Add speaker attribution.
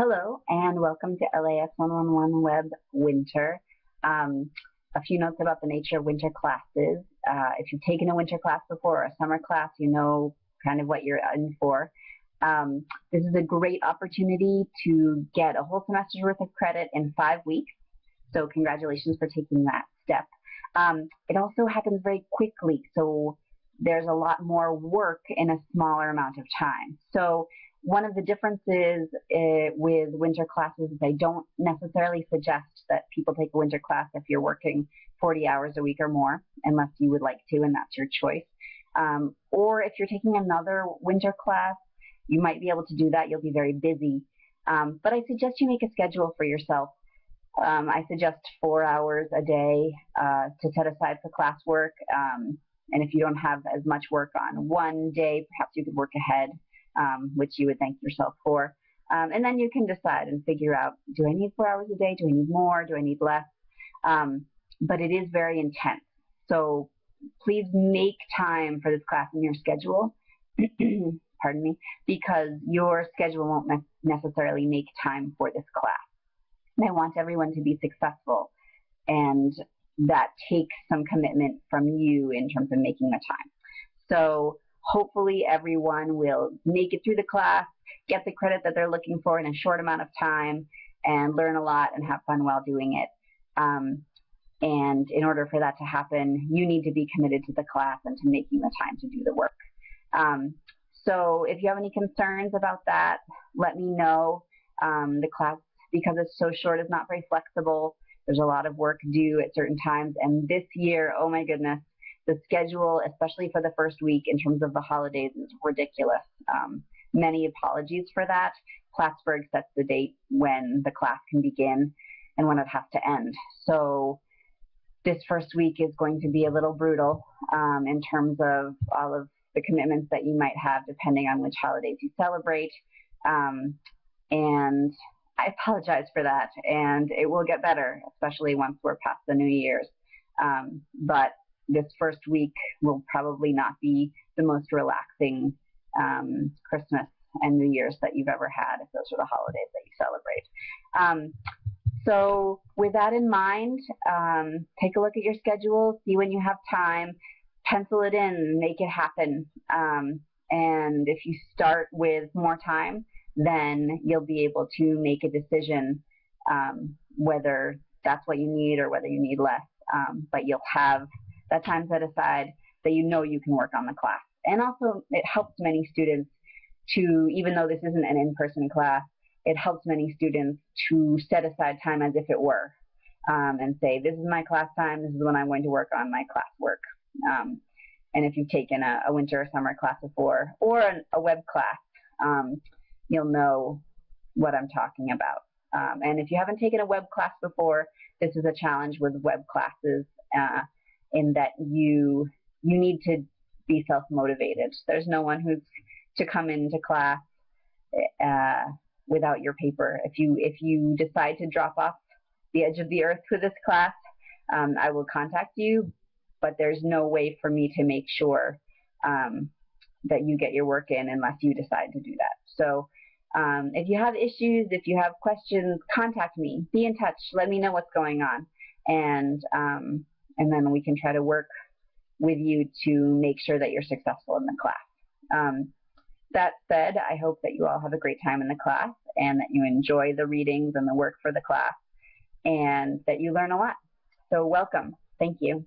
Speaker 1: Hello and welcome to LAS 111 Web Winter. A few notes about the nature of winter classes. If you've taken a winter class before or a summer class, you know kind of what you're in for. This is a great opportunity to get a whole semester's worth of credit in 5 weeks. So congratulations for taking that step. It also happens very quickly, so there's a lot more work in a smaller amount of time. So one of the differences with winter classes is I don't necessarily suggest that people take a winter class if you're working 40 hours a week or more, unless you would like to, and that's your choice. Or if you're taking another winter class, you might be able to do that. You'll be very busy. But I suggest you make a schedule for yourself. I suggest 4 hours a day to set aside for classwork. And if you don't have as much work on one day, perhaps you could work ahead, which you would thank yourself for. And then you can decide and figure out, do I need 4 hours a day? Do I need more? Do I need less? But it is very intense. So please make time for this class in your schedule. Pardon me, because your schedule won't necessarily make time for this class. And I want everyone to be successful, and that takes some commitment from you in terms of making the time. So hopefully everyone will make it through the class, get the credit that they're looking for in a short amount of time, and learn a lot and have fun while doing it. And in order for that to happen, you need to be committed to the class and to making the time to do the work. So if you have any concerns about that, let me know. The class, because it's so short, is not very flexible. There's a lot of work due at certain times. And this year, oh my goodness, the schedule, especially for the first week in terms of the holidays, is ridiculous. Many apologies for that. Plattsburgh sets the date when the class can begin and when it has to end. So this first week is going to be a little brutal in terms of all of the commitments that you might have depending on which holidays you celebrate. And I apologize for that, and it will get better, especially once we're past the New Year's. But this first week will probably not be the most relaxing Christmas and New Year's that you've ever had, if those are the holidays that you celebrate. So with that in mind, take a look at your schedule, see when you have time, pencil it in, make it happen. And if you start with more time, then you'll be able to make a decision whether that's what you need or whether you need less. But you'll have that time set aside that you know you can work on the class. And also, it helps many students to, even though this isn't an in-person class, it helps many students to set aside time as if it were, and say, this is my class time, this is when I'm going to work on my classwork. And if you've taken a winter or summer class before, or a web class, you'll know what I'm talking about. And if you haven't taken a web class before, this is a challenge with web classes in that you need to be self-motivated. There's no one who's to come into class without your paper. If you decide to drop off the edge of the earth with this class, I will contact you, but there's no way for me to make sure that you get your work in unless you decide to do that. So if you have issues, if you have questions, contact me. Be in touch. Let me know what's going on, and then we can try to work with you to make sure that you're successful in the class. That said, I hope that you all have a great time in the class and that you enjoy the readings and the work for the class and that you learn a lot. So welcome. Thank you.